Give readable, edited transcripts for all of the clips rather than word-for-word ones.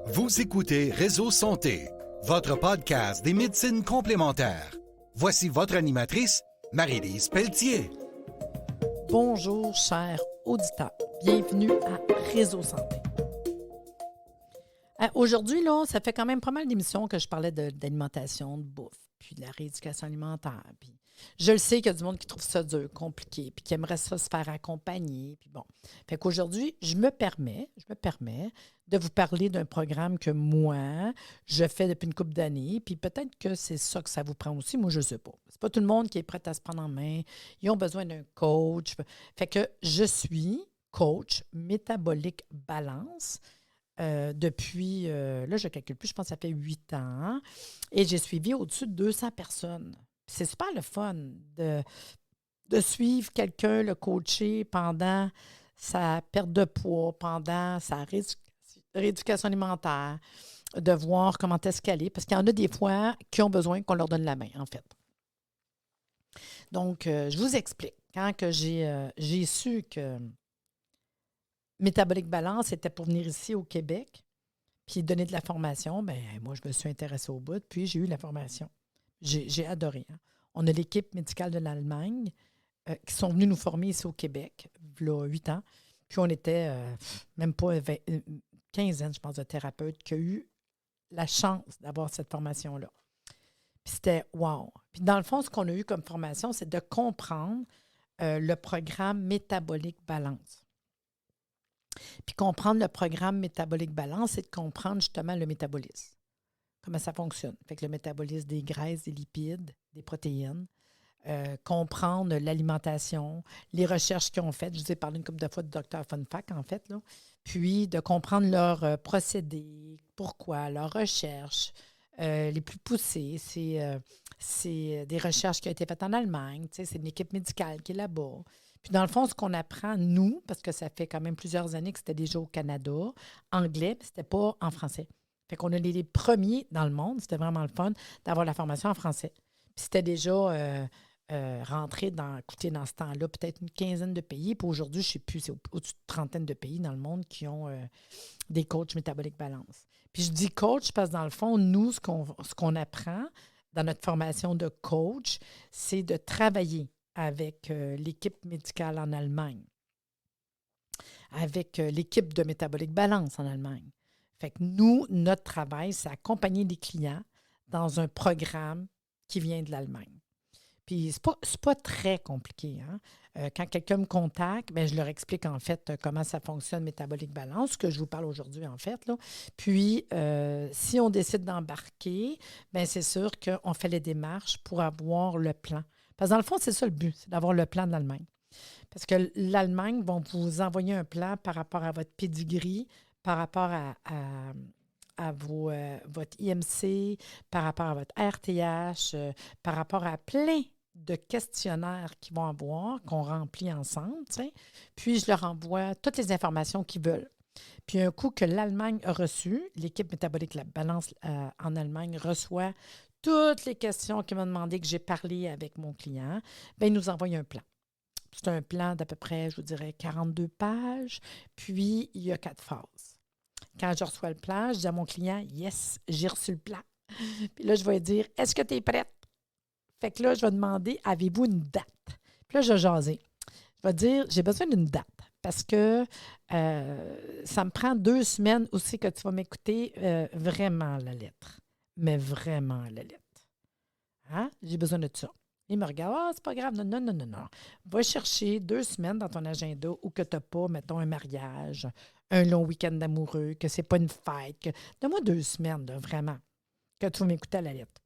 Vous écoutez Réseau Santé, votre podcast des médecines complémentaires. Voici votre animatrice, Marie-Lise Pelletier. Bonjour, chers auditeurs. Bienvenue à Réseau Santé. Aujourd'hui, là, ça fait quand même pas mal d'émissions que je parlais d'alimentation, de bouffe, puis de la rééducation alimentaire. Puis je le sais qu'il y a du monde qui trouve ça dur, compliqué, puis qui aimerait ça se faire accompagner. Puis bon. Fait qu'aujourd'hui, je me permets de vous parler d'un programme que moi, je fais depuis une couple d'années. Puis peut-être que c'est ça que ça vous prend aussi. Moi, je ne sais pas. C'est pas tout le monde qui est prêt à se prendre en main. Ils ont besoin d'un coach. Fait que je suis coach métabolique balance. Depuis, là, je ne calcule plus, je pense que ça fait 8 ans. Et j'ai suivi au-dessus de 200 personnes. C'est super le fun de suivre quelqu'un, le coacher pendant sa perte de poids, pendant sa rééducation alimentaire, de voir comment est-ce qu'elle est. Parce qu'il y en a des fois qui ont besoin qu'on leur donne la main, en fait. Donc, je vous explique. Quand que j'ai su que Métabolique Balance était pour venir ici au Québec, puis donner de la formation, bien, moi, je me suis intéressée au bout, puis j'ai eu la formation. J'ai adoré. Hein. On a l'équipe médicale de l'Allemagne qui sont venus nous former ici au Québec, il y a 8 ans. Puis on était même pas 15 ans, je pense, de thérapeutes qui ont eu la chance d'avoir cette formation-là. Puis c'était wow. Puis dans le fond, ce qu'on a eu comme formation, c'est de comprendre le programme Métabolique Balance. Puis comprendre le programme Métabolique Balance, c'est de comprendre justement le métabolisme. Comment ça fonctionne. Fait que le métabolisme des graisses, des lipides, des protéines. Comprendre l'alimentation, les recherches qu'ils ont faites. Je vous ai parlé une couple de fois de Dr. Funfac, en fait. Là. Puis de comprendre leurs procédés, pourquoi, leurs recherches les plus poussées. C'est des recherches qui ont été faites en Allemagne. C'est une équipe médicale qui est là-bas. Puis dans le fond, ce qu'on apprend, nous, parce que ça fait quand même plusieurs années que c'était déjà au Canada, anglais, puis c'était pas en français. Fait qu'on a les premiers dans le monde, c'était vraiment le fun d'avoir la formation en français. Puis c'était déjà rentré dans ce temps-là, peut-être une quinzaine de pays. Puis aujourd'hui, je ne sais plus, c'est au-dessus de trentaine de pays dans le monde qui ont des coachs métaboliques balance. Puis je dis coach parce que dans le fond, nous, ce qu'on apprend dans notre formation de coach, c'est de travailler avec l'équipe médicale en Allemagne, avec l'équipe de Métabolique Balance en Allemagne. Fait que nous, notre travail, c'est accompagner les clients dans un programme qui vient de l'Allemagne. Puis, c'est pas très compliqué. Hein? Quand quelqu'un me contacte, bien, je leur explique en fait comment ça fonctionne Métabolique Balance, ce que je vous parle aujourd'hui en fait. Là. Puis, si on décide d'embarquer, bien, c'est sûr qu'on fait les démarches pour avoir le plan. Parce que dans le fond, c'est ça le but, c'est d'avoir le plan de l'Allemagne. Parce que l'Allemagne va vous envoyer un plan par rapport à votre pedigree, par rapport à votre IMC, par rapport à votre RTH, par rapport à plein de questionnaires qu'ils vont avoir, qu'on remplit ensemble. T'sais. Puis, je leur envoie toutes les informations qu'ils veulent. Puis, un coup que l'Allemagne a reçu, l'équipe Métabolique La Balance en Allemagne reçoit toutes les questions qu'ils m'ont demandé que j'ai parlé avec mon client, bien, ils nous envoient un plan. C'est un plan d'à peu près, je vous dirais, 42 pages, puis il y a 4 phases. Quand je reçois le plan, je dis à mon client, « Yes, j'ai reçu le plan. » Puis là, je vais dire, « Est-ce que tu es prête? » Fait que là, je vais demander, « Avez-vous une date? » Puis là, je vais jaser. Je vais dire, « J'ai besoin d'une date parce que ça me prend 2 semaines aussi que tu vas m'écouter vraiment la lettre. Mais vraiment la lettre. Hein? J'ai besoin de ça. » Il me regarde, « Ah, c'est pas grave. Non. Va chercher 2 semaines dans ton agenda où que tu n'as pas, mettons, un mariage, un long week-end d'amoureux, que c'est pas une fête. Donne-moi 2 semaines, là, vraiment, que tu vas m'écouter à la lettre. »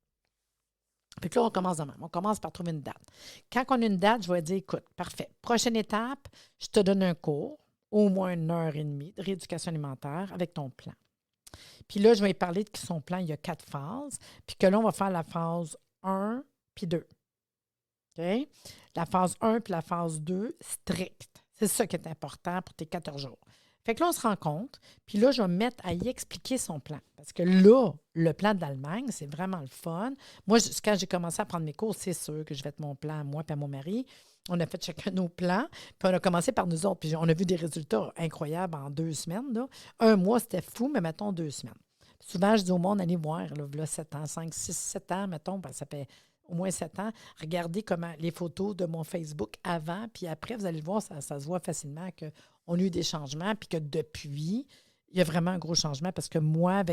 Puis là, on commence de même. On commence par trouver une date. Quand on a une date, je vais dire, écoute, parfait. Prochaine étape, je te donne un cours, au moins 1h30 de rééducation alimentaire avec ton plan. Puis là, je vais lui parler de son plan, il y a 4 phases. Puis que là, on va faire la phase 1 puis 2. OK? La phase 1 puis la phase 2, stricte. C'est ça qui est important pour tes 14 jours. Fait que là, on se rencontre, puis là, je vais me mettre à y expliquer son plan. Parce que là, le plan de l'Allemagne, c'est vraiment le fun. Moi, quand j'ai commencé à prendre mes cours, c'est sûr que je vais être mon plan à moi et à mon mari. On a fait chacun nos plans, puis on a commencé par nous autres. Puis on a vu des résultats incroyables en 2 semaines. Là. Un mois, c'était fou, mais mettons 2 semaines. Souvent, je dis au monde, allez voir, là 7 ans, 5, 6, 7 ans, mettons, ça fait au moins 7 ans. Regardez comment les photos de mon Facebook avant, puis après, vous allez le voir, ça se voit facilement qu'on a eu des changements, puis que depuis, il y a vraiment un gros changement parce que moi,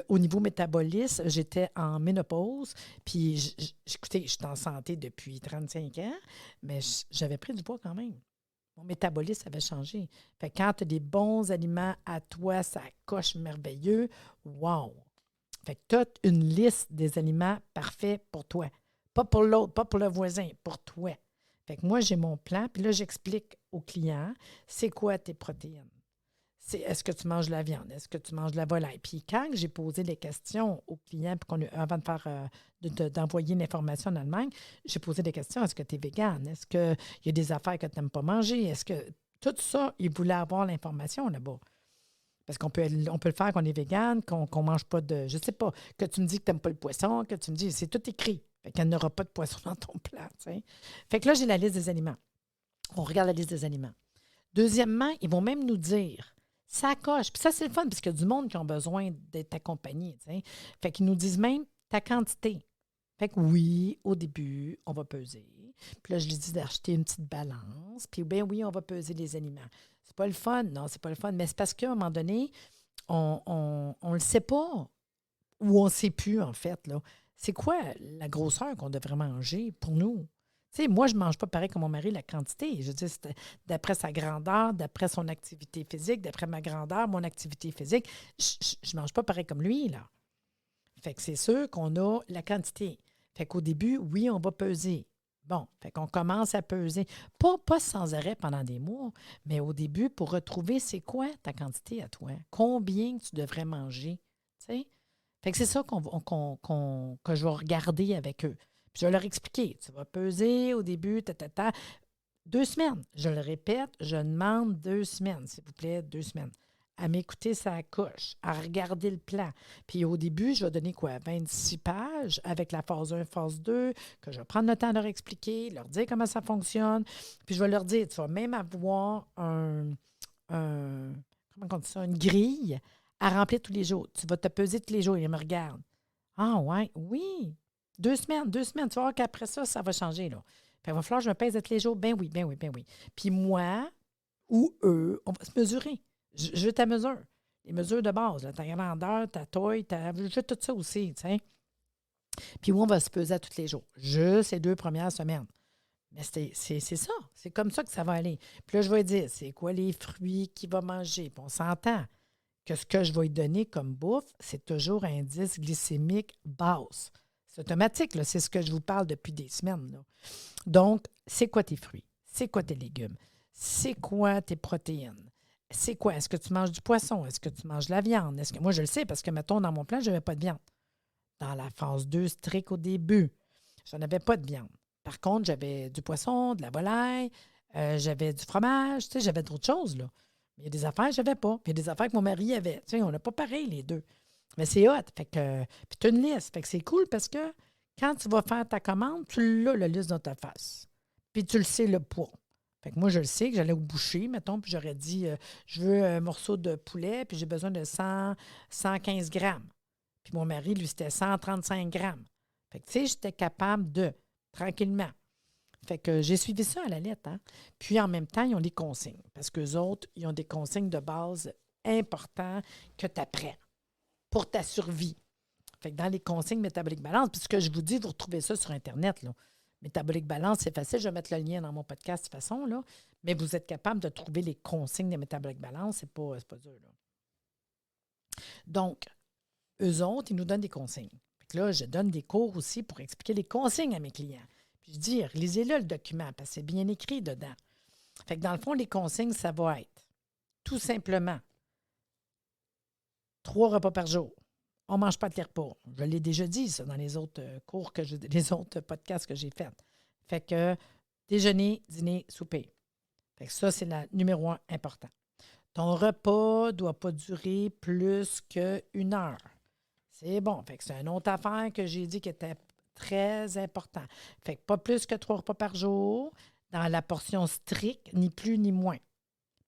au niveau métabolisme, j'étais en ménopause, puis écoutez, je suis en santé depuis 35 ans, mais j'avais pris du poids quand même. Mon métabolisme avait changé. Fait que quand tu as des bons aliments à toi, ça coche merveilleux. Wow! Fait que tu as une liste des aliments parfaits pour toi. Pas pour l'autre, pas pour le voisin, pour toi. Fait que moi, j'ai mon plan, puis là, j'explique aux clients, c'est quoi tes protéines? Est-ce que tu manges de la viande? Est-ce que tu manges de la volaille? Puis quand j'ai posé les questions aux clients, puis avant de faire d'envoyer l'information en Allemagne, j'ai posé des questions. Est-ce que tu es végane? Est-ce qu'il y a des affaires que tu n'aimes pas manger? Est-ce que tout ça, ils voulaient avoir l'information là-bas? Parce qu'on peut le faire qu'on est végane, qu'on ne mange pas de. Je ne sais pas, que tu me dis que tu n'aimes pas le poisson, que tu me dis. C'est tout écrit. Fait qu'il n'y aura pas de poisson dans ton plat. T'sais. Fait que là, j'ai la liste des aliments. On regarde la liste des aliments. Deuxièmement, ils vont même nous dire. Ça coche. Puis ça, c'est le fun, parce qu'il y a du monde qui ont besoin d'être accompagné. T'sais. Fait qu'ils nous disent même ta quantité. Fait que oui, au début, on va peser. Puis là, je lui dis d'acheter une petite balance. Puis bien oui, on va peser les aliments. C'est pas le fun. Non, c'est pas le fun. Mais c'est parce qu'à un moment donné, on le sait pas. Ou on ne sait plus, en fait. Là. C'est quoi la grosseur qu'on devrait manger pour nous? Tu sais, moi, je ne mange pas pareil que mon mari, la quantité. Je dis, c'est d'après sa grandeur, d'après son activité physique, d'après ma grandeur, mon activité physique, je ne mange pas pareil comme lui, là. Fait que c'est sûr qu'on a la quantité. Fait qu'au début, oui, on va peser. Bon, fait qu'on commence à peser. Pas sans arrêt pendant des mois, mais au début, pour retrouver c'est quoi ta quantité à toi? Combien tu devrais manger? Tu sais? Fait que c'est ça que je vais regarder avec eux. Puis je vais leur expliquer. Tu vas peser au début, 2 semaines. Je le répète, je demande 2 semaines, s'il vous plaît, 2 semaines. À m'écouter sa coche, à regarder le plan. Puis au début, je vais donner quoi? 26 pages avec la phase 1, phase 2, que je vais prendre le temps de leur expliquer, leur dire comment ça fonctionne. Puis je vais leur dire, tu vas même avoir comment on dit ça, une grille à remplir tous les jours. Tu vas te peser tous les jours. Ils me regardent. Ah ouais, oui. 2 semaines, 2 semaines. Tu vas voir qu'après ça, ça va changer, là. Fait, il va falloir que je me pèse tous les jours. Ben oui, ben oui, ben oui. Puis moi ou eux, on va se mesurer. Je ta mesure. Les mesures de base, là, ta grandeur, ta taille, juste tout ça aussi, tu sais. Puis moi, on va se peser à tous les jours. Juste les 2 premières semaines. Mais c'est ça. C'est comme ça que ça va aller. Puis là, je vais dire, c'est quoi les fruits qu'il va manger? Puis on s'entend que ce que je vais lui donner comme bouffe, c'est toujours un indice glycémique basse. C'est automatique, là. C'est ce que je vous parle depuis des semaines, là. Donc, c'est quoi tes fruits? C'est quoi tes légumes? C'est quoi tes protéines? C'est quoi? Est-ce que tu manges du poisson? Est-ce que tu manges de la viande? Moi, je le sais parce que, mettons, dans mon plan, je n'avais pas de viande. Dans la phase 2 strict au début, je n'avais pas de viande. Par contre, j'avais du poisson, de la volaille, j'avais du fromage, tu sais, j'avais d'autres choses, là. Mais il y a des affaires que je n'avais pas. Puis il y a des affaires que mon mari avait. Tu sais, on n'a pas pareil, les deux. Mais c'est hot. Fait que, puis tu as une liste. Fait que c'est cool parce que quand tu vas faire ta commande, tu l'as, la liste dans ta face. Puis tu le sais, le poids. Fait que moi, je le sais que j'allais au boucher, mettons, puis j'aurais dit, je veux un morceau de poulet, puis j'ai besoin de 115 grammes. Puis mon mari, lui, c'était 135 grammes. Fait que, tu sais, j'étais capable de, tranquillement. Fait que j'ai suivi ça à la lettre. Hein? Puis en même temps, ils ont des consignes. Parce qu'eux autres, ils ont des consignes de base importantes que tu apprends pour ta survie. Fait que dans les consignes Métabolique Balance, puis ce que je vous dis, vous retrouvez ça sur Internet. Là. Métabolique Balance, c'est facile. Je vais mettre le lien dans mon podcast de toute façon. Là. Mais vous êtes capable de trouver les consignes de Métabolique Balance. C'est pas dur. Là. Donc, eux autres, ils nous donnent des consignes. Fait que là, je donne des cours aussi pour expliquer les consignes à mes clients. Puis je dis, lisez-le le document, parce que c'est bien écrit dedans. Fait que dans le fond, les consignes, ça va être tout simplement 3 repas par jour. On ne mange pas de les repas. Je l'ai déjà dit, ça, dans les autres cours, les autres podcasts que j'ai faits. Fait que déjeuner, dîner, souper. Fait que ça, c'est la numéro 1 important. Ton repas ne doit pas durer plus qu'1 heure. C'est bon. Fait que c'est une autre affaire que j'ai dit qui était très important. Fait que pas plus que 3 repas par jour dans la portion stricte, ni plus ni moins.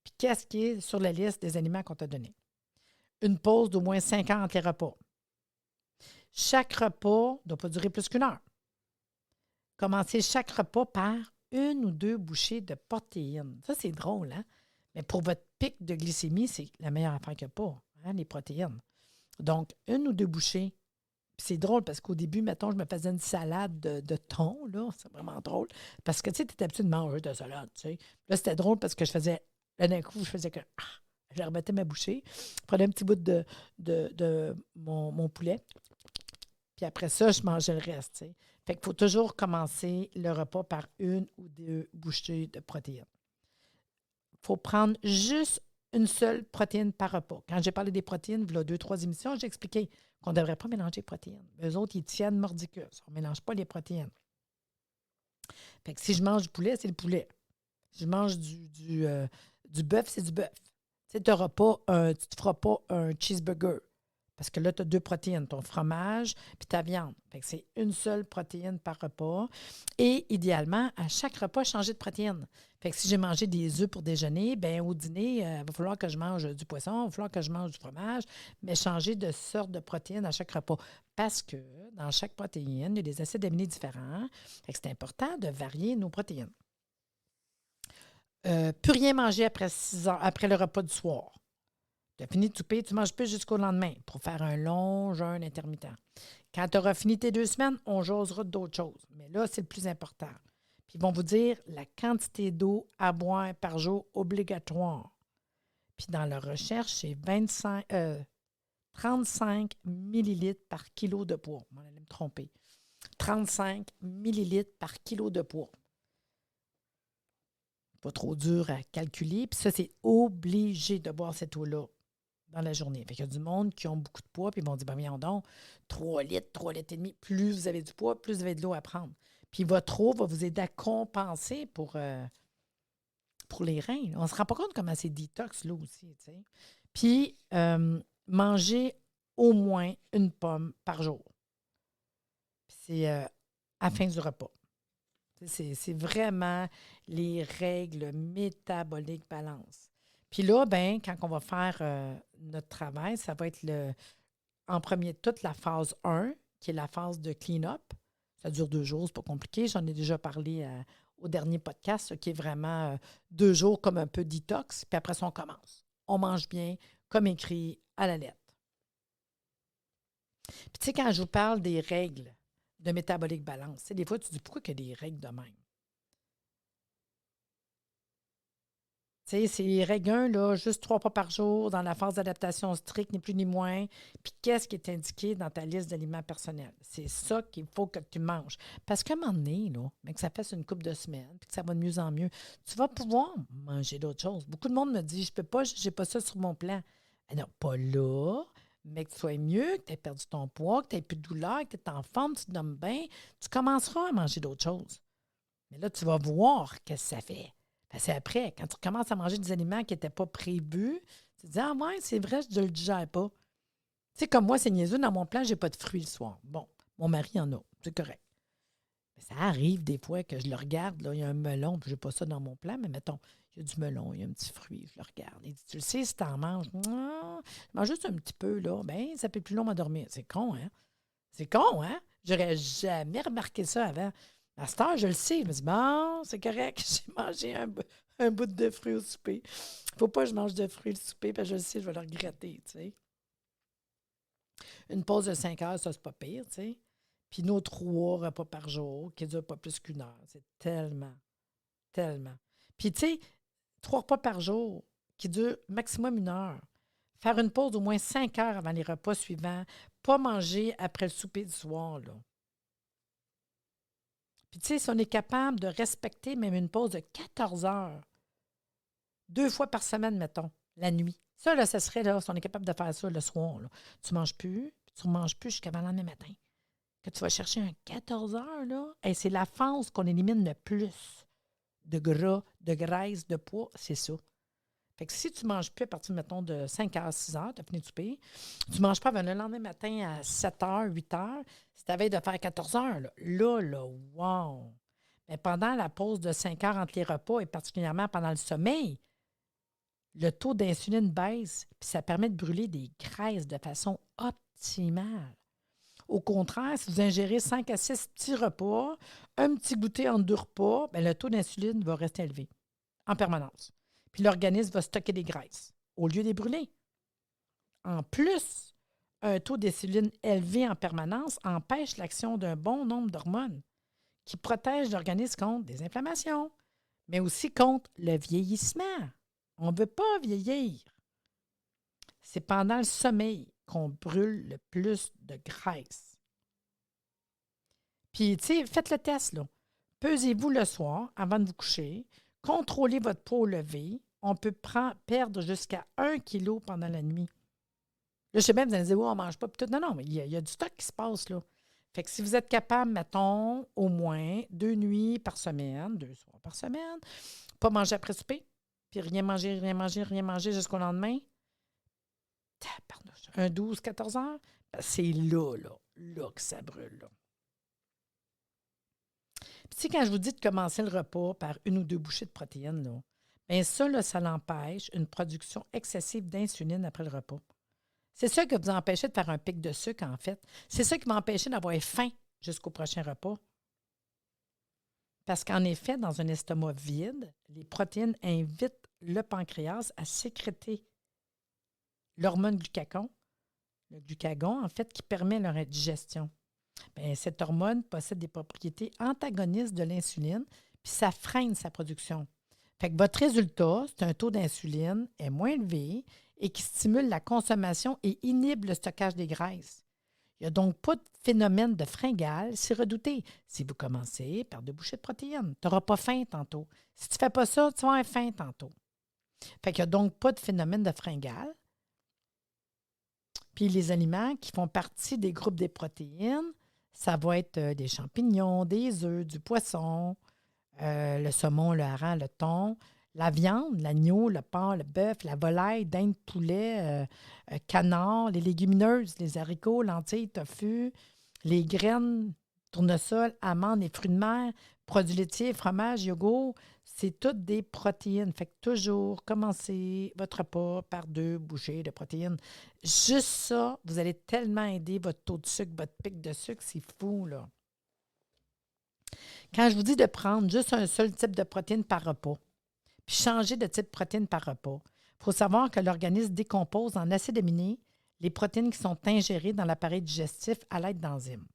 Puis qu'est-ce qui est sur la liste des aliments qu'on t'a donnés? Une pause d'au moins 5 heures entre les repas. Chaque repas ne doit pas durer plus qu'1 heure. Commencez chaque repas par 1 ou 2 bouchées de protéines. Ça, c'est drôle, hein? Mais pour votre pic de glycémie, c'est la meilleure affaire qu'il n'y a pas, hein, les protéines. Donc, 1 ou 2 bouchées. Puis c'est drôle parce qu'au début, mettons, je me faisais une salade de thon, là. C'est vraiment drôle. Parce que, tu sais, tu es habitué de manger de salade, tu sais. Là, c'était drôle parce que là, d'un coup, je faisais que... je remettais ma bouchée, je prenais un petit bout de mon poulet, puis après ça, je mangeais le reste, tu sais. Fait qu'il faut toujours commencer le repas par 1 ou 2 bouchées de protéines. Il faut prendre juste une seule protéine par repas. Quand j'ai parlé des protéines, il y a 2-3 émissions, j'ai expliqué qu'on ne devrait pas mélanger les protéines. Eux autres, ils tiennent mordicus. On ne mélange pas les protéines. Fait que si je mange du poulet, c'est le poulet. Si je mange du bœuf, c'est du bœuf. Tu sais, tu ne te feras pas un cheeseburger. Parce que là, tu as 2 protéines, ton fromage puis ta viande. Fait que c'est une seule protéine par repas. Et idéalement, à chaque repas, changer de protéine. Fait que si j'ai mangé des œufs pour déjeuner, bien au dîner, il va falloir que je mange du poisson, il va falloir que je mange du fromage, mais changer de sorte de protéines à chaque repas. Parce que dans chaque protéine, il y a des acides aminés différents. Fait que c'est important de varier nos protéines. Plus rien manger après 6 heures, après le repas du soir. Tu as fini de souper, tu ne manges plus jusqu'au lendemain pour faire un long jeûne intermittent. Quand tu auras fini tes 2 semaines, on jasera d'autres choses. Mais là, c'est le plus important. Puis ils vont vous dire la quantité d'eau à boire par jour obligatoire. Puis dans leur recherche, c'est 35 millilitres par kilo de poids. On allait me tromper. 35 millilitres par kilo de poids. Pas trop dur à calculer. Puis ça, c'est obligé de boire cette eau-là dans la journée. Fait qu'il y a du monde qui ont beaucoup de poids, puis ils vont dire, ben voyons donc, 3 litres et demi. Plus vous avez du poids, plus vous avez de l'eau à prendre. Puis votre eau va vous aider à compenser pour les reins. On ne se rend pas compte comment c'est détox, l'eau aussi, tu sais. Puis, manger au moins une pomme par jour. Puis c'est à la fin du repas. C'est vraiment les règles métaboliques balance. Puis là, ben, quand on va faire notre travail, ça va être en premier toute la phase 1, qui est la phase de clean-up. Ça dure 2 jours, c'est pas compliqué. J'en ai déjà parlé au dernier podcast, qui est vraiment 2 jours comme un peu détox. Puis après ça, on commence. On mange bien, comme écrit à la lettre. Puis tu sais, quand je vous parle des règles de métabolique balance, des fois, tu dis pourquoi il y a des règles de même? Tu sais, c'est les règles 1, là, juste 3 pas par jour, dans la phase d'adaptation stricte, ni plus ni moins. Puis qu'est-ce qui est indiqué dans ta liste d'aliments personnels? C'est ça qu'il faut que tu manges. Parce qu'à un moment donné, là, mais que ça fasse une couple de semaines, puis que ça va de mieux en mieux, tu vas pouvoir manger d'autres choses. Beaucoup de monde me dit, je peux pas, j'ai pas ça sur mon plan. Non, pas là, mais que tu sois mieux, que tu aies perdu ton poids, que tu n'aies plus de douleur, que tu es en forme, tu te donnes bien, tu commenceras à manger d'autres choses. Mais là, tu vas voir ce que ça fait. C'est après, quand tu commences à manger des aliments qui n'étaient pas prévus, tu te dis, ah ouais, c'est vrai, je ne le digère pas. Tu sais, comme moi, c'est niaiseux, dans mon plan, je n'ai pas de fruits le soir. Bon, mon mari en a, c'est correct. Mais ça arrive des fois que je le regarde, là, il y a un melon, puis je n'ai pas ça dans mon plan, mais mettons, il y a du melon, il y a un petit fruit, je le regarde. Il dit, tu le sais, si tu en manges, non, je mange juste un petit peu, là, bien, ça fait plus long à dormir. C'est con, hein? C'est con, hein? J'aurais jamais remarqué ça avant. À cette heure, je le sais. Je me dis, bon, c'est correct, j'ai mangé un bout de fruits au souper. Faut pas que je mange de fruits le souper, parce que je le sais, je vais le regretter, tu sais. Une pause de 5 heures, ça, c'est pas pire, tu sais. Puis nos 3 repas par jour, qui ne durent pas plus qu'1 heure. C'est tellement, tellement. Puis, tu sais, 3 repas par jour, qui durent maximum 1 heure. Faire une pause d'au moins 5 heures avant les repas suivants. Pas manger après le souper du soir, là. Puis, tu sais, si on est capable de respecter même une pause de 14 heures, 2 fois par semaine, mettons, la nuit. Ça, là, ça serait, là, si on est capable de faire ça le soir, là. Tu ne manges plus, puis tu ne manges plus jusqu'à le lendemain matin. Que tu vas chercher un 14 heures, là, et c'est la phase qu'on élimine le plus de gras, de graisse, de poids, c'est ça. Fait que si tu ne manges plus à partir, mettons, de 5 heures, 6 heures, tu as fini de souper, tu ne manges pas avant le lendemain matin à 7 heures, 8 heures, si tu avais de faire 14 heures, là, wow! Mais pendant la pause de 5 heures entre les repas et particulièrement pendant le sommeil, le taux d'insuline baisse, puis ça permet de brûler des graisses de façon optimale. Au contraire, si vous ingérez 5 à 6 petits repas, un petit goûter entre 2 repas, bien, le taux d'insuline va rester élevé en permanence. Puis l'organisme va stocker des graisses au lieu de les brûler. En plus, un taux d'insuline élevé en permanence empêche l'action d'un bon nombre d'hormones qui protègent l'organisme contre des inflammations, mais aussi contre le vieillissement. On ne veut pas vieillir. C'est pendant le sommeil qu'on brûle le plus de graisse. Puis, tu sais, faites le test, là. Pesez-vous le soir avant de vous coucher. Contrôlez votre poids au lever. On peut perdre jusqu'à 1 kg pendant la nuit. Là, je sais bien, vous allez dire, on ne mange pas. Tout. Non, non, mais il y a du stock qui se passe, là. Fait que si vous êtes capable, mettons, au moins 2 nuits par semaine, 2 soirs par semaine, pas manger après souper, puis rien manger jusqu'au lendemain, un 12-14 heures, ben c'est là que ça brûle. Là. Puis, tu sais, quand je vous dis de commencer le repas par 1 ou 2 bouchées de protéines, là, bien ça, là, ça l'empêche une production excessive d'insuline après le repas. C'est ça qui va vous empêcher de faire un pic de sucre, en fait. C'est ça qui va empêcher d'avoir faim jusqu'au prochain repas. Parce qu'en effet, dans un estomac vide, les protéines invitent le pancréas à sécréter l'hormone glucagon, le glucagon, en fait, qui permet leur digestion. Bien, cette hormone possède des propriétés antagonistes de l'insuline, puis ça freine sa production. Fait que votre résultat, c'est un taux d'insuline est moins élevé et qui stimule la consommation et inhibe le stockage des graisses. Il n'y a donc pas de phénomène de fringale si redouté si vous commencez par 2 bouchées de protéines. Tu n'auras pas faim tantôt. Si tu ne fais pas ça, tu vas avoir faim tantôt. Fait qu'il n'y a donc pas de phénomène de fringale. Puis les aliments qui font partie des groupes des protéines, ça va être des champignons, des œufs, du poisson, le saumon, le hareng, le thon, la viande, l'agneau, le porc, le bœuf, la volaille, dinde, poulet, canard, les légumineuses, les haricots, lentilles, tofu, les graines, tournesol, amandes, les fruits de mer, produits laitiers, fromage, yogourt, c'est toutes des protéines. Fait que toujours commencez votre repas par 2 bouchées de protéines. Juste ça, vous allez tellement aider votre taux de sucre, votre pic de sucre, c'est fou, là. Quand je vous dis de prendre juste un seul type de protéine par repas, puis changer de type de protéine par repas, il faut savoir que l'organisme décompose en acides aminés les protéines qui sont ingérées dans l'appareil digestif à l'aide d'enzymes.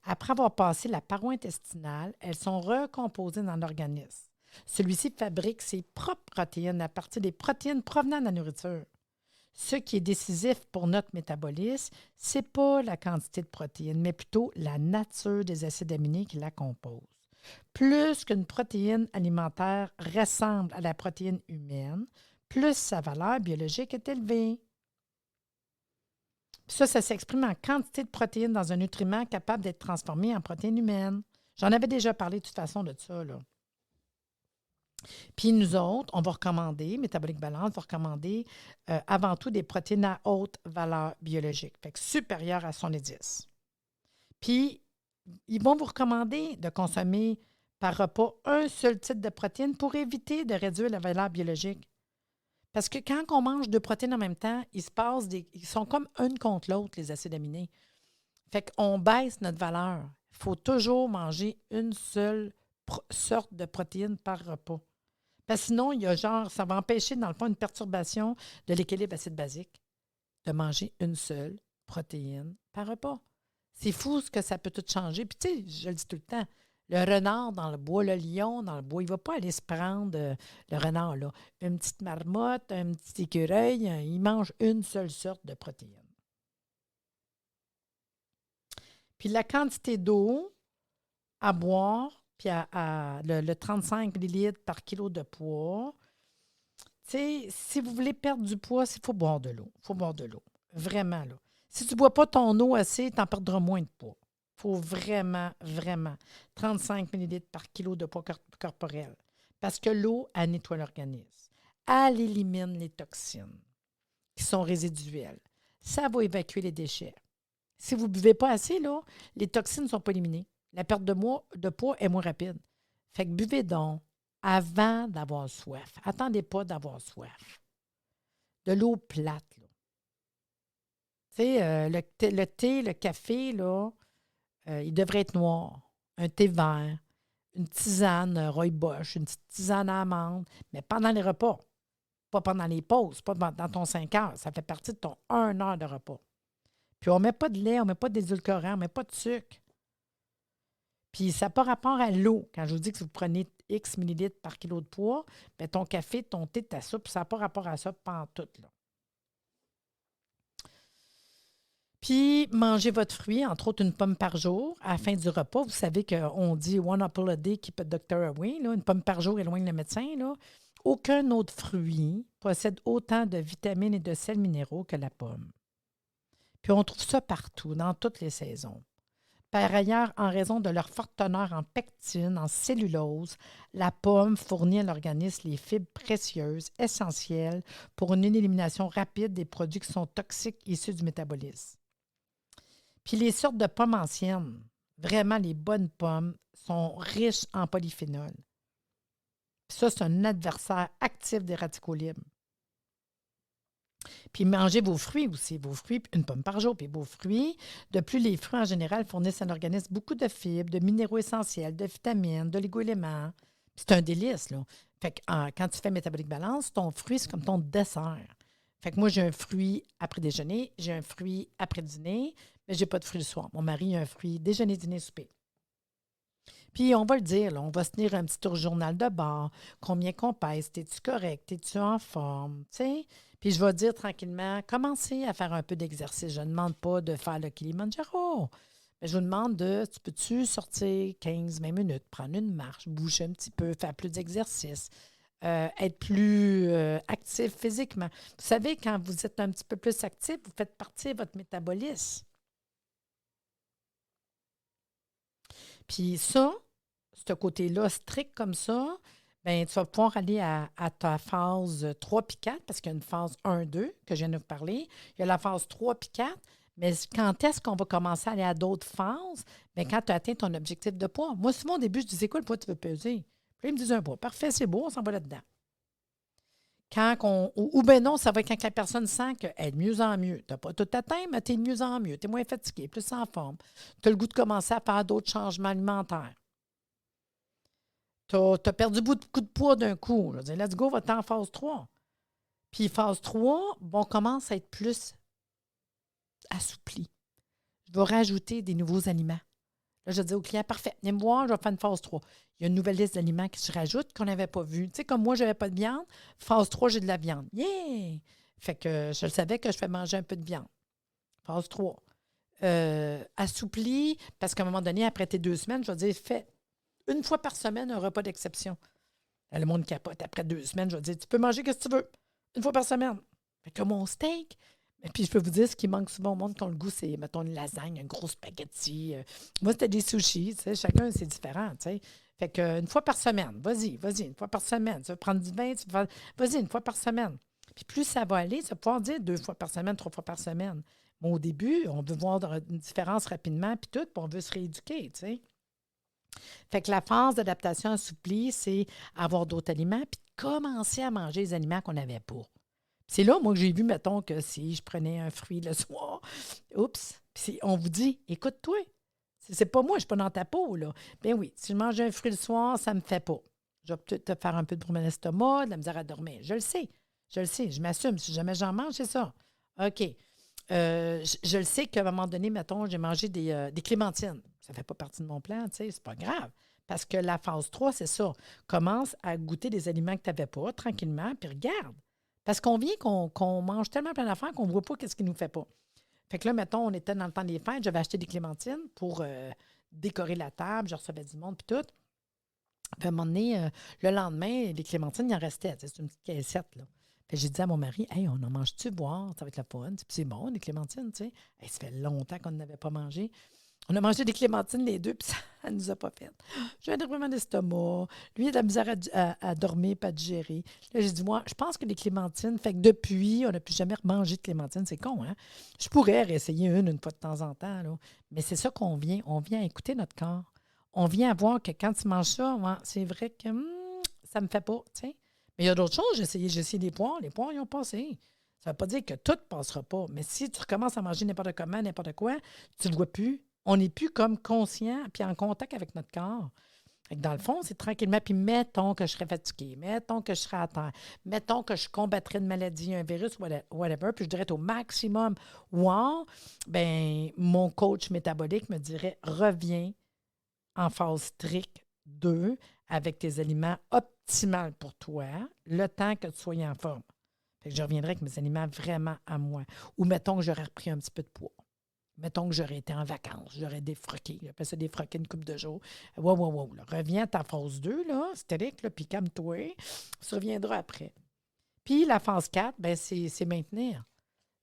Après avoir passé la paroi intestinale, elles sont recomposées dans l'organisme. Celui-ci fabrique ses propres protéines à partir des protéines provenant de la nourriture. Ce qui est décisif pour notre métabolisme, ce n'est pas la quantité de protéines, mais plutôt la nature des acides aminés qui la composent. Plus qu'une protéine alimentaire ressemble à la protéine humaine, plus sa valeur biologique est élevée. Ça s'exprime en quantité de protéines dans un nutriment capable d'être transformé en protéines humaines. J'en avais déjà parlé de toute façon de ça, là. Puis nous autres, on va recommander, Métabolique Balance va recommander avant tout des protéines à haute valeur biologique, fait que supérieures à 70. Puis, ils vont vous recommander de consommer par repas un seul type de protéines pour éviter de réduire la valeur biologique. Parce que quand on mange 2 protéines en même temps, ils sont comme une contre l'autre, les acides aminés. Fait qu'on baisse notre valeur. Il faut toujours manger une seule sorte de protéine par repas. Parce que sinon, il y a ça va empêcher, dans le fond, une perturbation de l'équilibre acide-basique de manger une seule protéine par repas. C'est fou ce que ça peut tout changer. Puis, tu sais, je le dis tout le temps, le renard dans le bois, le lion dans le bois, il ne va pas aller se prendre, le renard, là, une petite marmotte, un petit écureuil, il mange une seule sorte de protéines. Puis, la quantité d'eau à boire, puis le 35 millilitres par kilo de poids. Tu sais, si vous voulez perdre du poids, il faut boire de l'eau. Il faut boire de l'eau. Vraiment, là. Si tu ne bois pas ton eau assez, tu en perdras moins de poids. Il faut vraiment, vraiment 35 millilitres par kilo de poids corporel. Parce que l'eau, elle nettoie l'organisme. elle élimine les toxines qui sont résiduelles. Ça va évacuer les déchets. Si vous ne buvez pas assez, là, les toxines ne sont pas éliminées. La perte de poids est moins rapide. Fait que buvez donc avant d'avoir soif. Attendez pas d'avoir soif. De l'eau plate, là. Tu sais, le thé, le café, là, il devrait être noir. Un thé vert, une tisane rooibos, une petite tisane à amande, mais pendant les repas. Pas pendant les pauses, pas dans ton 5 heures. Ça fait partie de ton 1 heure de repas. Puis on ne met pas de lait, on ne met pas d'édulcorant, on ne met pas de sucre. Puis ça n'a pas rapport à l'eau. Quand je vous dis que vous prenez X millilitres par kilo de poids, bien ton café, ton thé, ta soupe, ça n'a pas rapport à ça pantoute, là. Puis, mangez votre fruit, entre autres une pomme par jour, à la fin du repas. Vous savez qu'on dit one apple a day keep a doctor away. Là. Une pomme par jour éloigne le médecin. Là. Aucun autre fruit possède autant de vitamines et de sels minéraux que la pomme. Puis, on trouve ça partout, dans toutes les saisons. Par ailleurs, en raison de leur forte teneur en pectine, en cellulose, la pomme fournit à l'organisme les fibres précieuses essentielles pour une élimination rapide des produits qui sont toxiques issus du métabolisme. Puis les sortes de pommes anciennes, vraiment les bonnes pommes, sont riches en polyphénol. Puis ça, c'est un adversaire actif des radicaux libres. Puis mangez vos fruits aussi, vos fruits, une pomme par jour, puis vos fruits. De plus, les fruits en général fournissent à l'organisme beaucoup de fibres, de minéraux essentiels, de vitamines, d'oligo-éléments. Puis c'est un délice, là. Fait que quand tu fais métabolique balance, ton fruit, c'est comme ton dessert. Fait que moi, j'ai un fruit après déjeuner, j'ai un fruit après dîner, mais je n'ai pas de fruit le soir. Mon mari a un fruit déjeuner, dîner, souper. Puis on va le dire, là, on va se tenir un petit tour journal de bord, combien qu'on pèse, es-tu correct, es-tu en forme, tu sais? Puis je vais dire tranquillement, commencez à faire un peu d'exercice. Je ne demande pas de faire le Kilimanjaro, mais je vous demande tu peux-tu sortir 15-20 minutes, prendre une marche, bouger un petit peu, faire plus d'exercice, être plus actif physiquement. Vous savez, quand vous êtes un petit peu plus actif, vous faites partir votre métabolisme. Puis ça, ce côté-là strict comme ça, bien, tu vas pouvoir aller à ta phase 3 puis 4, parce qu'il y a une phase 1-2 que je viens de vous parler. Il y a la phase 3 puis 4, mais quand est-ce qu'on va commencer à aller à d'autres phases? Bien, quand tu as atteint ton objectif de poids. Moi, souvent, au début, je disais, quoi le poids tu veux peser? Puis là, ils me disaient un poids. Parfait, c'est beau, on s'en va là-dedans. Ou bien non, ça va être quand la personne sent qu'elle est de mieux en mieux. Tu n'as pas tout atteint, mais tu es de mieux en mieux. Tu es moins fatigué, plus en forme. Tu as le goût de commencer à faire d'autres changements alimentaires. Tu as perdu beaucoup de poids d'un coup. Je veux dire, let's go, va-t'en en phase 3. Puis phase 3, bon, on commence à être plus assoupli. Je vais rajouter des nouveaux aliments. Là, je dis au client, parfait, viens me voir, je vais faire une phase 3. Il y a une nouvelle liste d'aliments qui se rajoute qu'on n'avait pas vu. Tu sais, comme moi, je n'avais pas de viande, phase 3, j'ai de la viande. Yeah! Fait que je le savais que je fais manger un peu de viande. Phase 3. Assoupli, parce qu'à un moment donné, après tes 2 semaines, je vais dire, fais une fois par semaine un repas d'exception. Là, le monde capote. Après 2 semaines, je vais dire, tu peux manger ce que tu veux, une fois par semaine. Fait que mon steak. Et puis, je peux vous dire, ce qui manque souvent au monde qui ont le goût, c'est, mettons, une lasagne, un gros spaghetti. Moi, c'était des sushis, tu sais. Chacun, c'est différent, tu sais. Fait que une fois par semaine, vas-y, une fois par semaine. Tu veux prendre du vin, vas-y, une fois par semaine. Puis plus ça va aller, tu vas pouvoir dire 2 fois par semaine, 3 fois par semaine. Mais au début, on veut voir une différence rapidement, puis tout, puis on veut se rééduquer, tu sais. Fait que la phase d'adaptation assouplie, c'est avoir d'autres aliments, puis commencer à manger les aliments qu'on n'avait pas. C'est là, moi, que j'ai vu, mettons, que si je prenais un fruit le soir, oups, puis on vous dit, écoute-toi, c'est pas moi, je ne suis pas dans ta peau, là. Bien oui, si je mange un fruit le soir, ça ne me fait pas. Je vais peut-être te faire un peu de problème d'estomac, de la misère à dormir. Je le sais, je m'assume. Si jamais j'en mange, c'est ça. OK. Je le sais qu'à un moment donné, mettons, j'ai mangé des clémentines. Ça ne fait pas partie de mon plan, tu sais, c'est pas grave. Parce que la phase 3, c'est ça. Commence à goûter des aliments que tu n'avais pas, tranquillement, puis regarde. Parce qu'on vient qu'on mange tellement plein d'affaires qu'on ne voit pas ce qui ne nous fait pas. Fait que là, mettons, on était dans le temps des fêtes, j'avais acheté des clémentines pour décorer la table, je recevais du monde, puis tout. Puis à un moment donné, le lendemain, les clémentines, il en restait. C'est une petite caissette, là. Fait que j'ai dit à mon mari, hey, on en mange-tu boire? Ça va être la fun. Puis c'est bon, les clémentines, tu sais. Hey, ça fait longtemps qu'on n'avait pas mangé. On a mangé des clémentines les deux, puis ça ne nous a pas fait. J'ai un dérèglement d'estomac. Lui, il a de la misère à dormir, pas à digérer. Là, j'ai dit, moi, je pense que les clémentines, fait que depuis, on n'a plus jamais remangé de clémentines. C'est con, hein? Je pourrais réessayer une fois de temps en temps, là. Mais c'est ça qu'on vient. On vient écouter notre corps. On vient à voir que quand tu manges ça, ouais, c'est vrai que ça me fait pas, tu sais. Mais il y a d'autres choses. J'ai essayé des poires. Les poires, ils ont passé. Ça ne veut pas dire que tout ne passera pas. Mais si tu recommences à manger n'importe comment, n'importe quoi, tu ne le vois plus. On n'est plus comme conscient puis en contact avec notre corps. Fait que dans le fond, c'est tranquillement. Puis mettons que je serais fatiguée, mettons que je serais à terre, mettons que je combattrais une maladie, un virus, whatever, puis je dirais au maximum, wow, bien, mon coach métabolique me dirait, reviens en phase stricte 2 avec tes aliments optimaux pour toi, le temps que tu sois en forme. Fait que je reviendrai avec mes aliments vraiment à moi. Ou mettons que j'aurais repris un petit peu de poids. Mettons que j'aurais été en vacances, j'aurais défroqué. J'appelle ça défroquer une couple de jours. Wow. Là, reviens à ta phase 2, là, stérique, là, puis calme-toi. Tu reviendras après. Puis la phase 4, ben, c'est maintenir.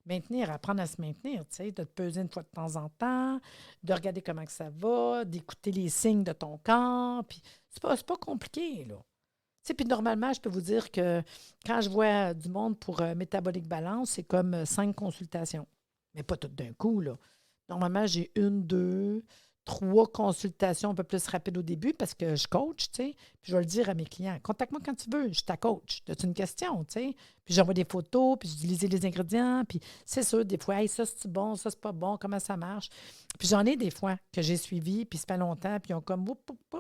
Maintenir, apprendre à se maintenir, tu sais, de te peser une fois de temps en temps, de regarder comment que ça va, d'écouter les signes de ton corps. Puis c'est pas compliqué, là. Tu sais, puis normalement, je peux vous dire que quand je vois du monde pour Métabolique Balance, c'est comme 5 consultations. Mais pas toutes d'un coup, là. Normalement, j'ai 1, 2, 3 consultations un peu plus rapides au début parce que je coach, tu sais. Puis je vais le dire à mes clients, contacte-moi quand tu veux, je suis ta coach. As-tu une question, tu sais? Puis j'envoie des photos, puis je lis les ingrédients, puis c'est sûr, des fois, hey, ça c'est bon, ça c'est pas bon, comment ça marche? Puis j'en ai des fois que j'ai suivi, puis ça fait longtemps, puis ils ont comme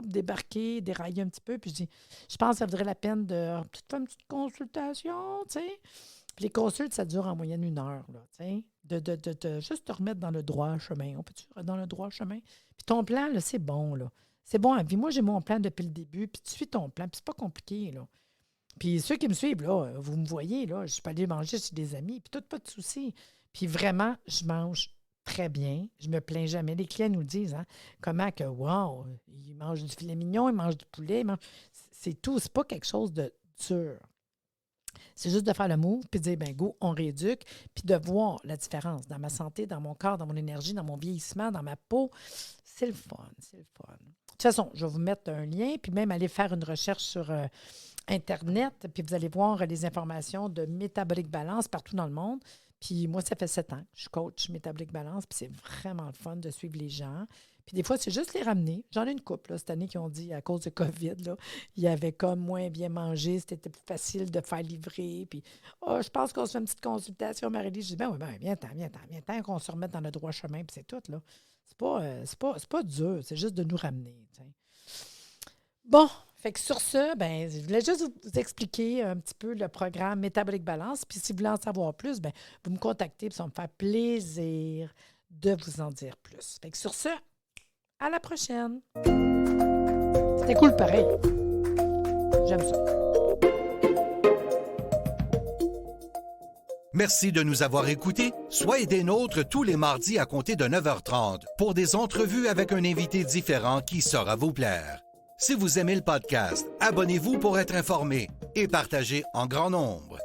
débarqué, déraillé un petit peu, puis je dis, je pense que ça vaudrait la peine de faire une petite consultation, tu sais. Puis les consultes, ça dure en moyenne 1 heure, là, tu sais, de juste te remettre dans le droit chemin. On peut-tu dans le droit chemin? Puis ton plan, là, c'est bon, là. C'est bon à vie. Moi, j'ai mon plan depuis le début, puis tu suis ton plan, puis c'est pas compliqué, là. Puis ceux qui me suivent, là, vous me voyez, là, je peux aller manger chez des amis, puis tout, pas de souci. Puis vraiment, je mange très bien. Je me plains jamais. Les clients nous le disent, hein, comment que, wow, ils mangent du filet mignon, ils mangent du poulet, c'est tout. C'est pas quelque chose de dur. C'est juste de faire le move, puis de dire, ben go, on rééduque, puis de voir la différence dans ma santé, dans mon corps, dans mon énergie, dans mon vieillissement, dans ma peau. C'est le fun, c'est le fun. De toute façon, je vais vous mettre un lien, puis même aller faire une recherche sur Internet, puis vous allez voir les informations de Métabolique Balance partout dans le monde. Puis moi, ça fait 7 ans que je coach Métabolique Balance, puis c'est vraiment le fun de suivre les gens. Puis des fois, c'est juste les ramener. J'en ai une couple là, cette année qui ont dit, à cause de COVID, là, il y avait comme moins bien mangé, c'était plus facile de faire livrer. Puis, je pense qu'on se fait une petite consultation, Marie-Lise. Je dis, ben viens-t'en, qu'on se remette dans le droit chemin, puis c'est tout, là. C'est pas dur, c'est juste de nous ramener, t'sais. Bon, fait que sur ce, ben, je voulais juste vous expliquer un petit peu le programme Métabolique Balance. Puis si vous voulez en savoir plus, ben, vous me contactez, puis ça va me faire plaisir de vous en dire plus. Fait que sur ce, à la prochaine. C'était cool pareil. J'aime ça. Merci de nous avoir écoutés. Soyez des nôtres tous les mardis à compter de 9h30 pour des entrevues avec un invité différent qui saura vous plaire. Si vous aimez le podcast, abonnez-vous pour être informé et partagez en grand nombre.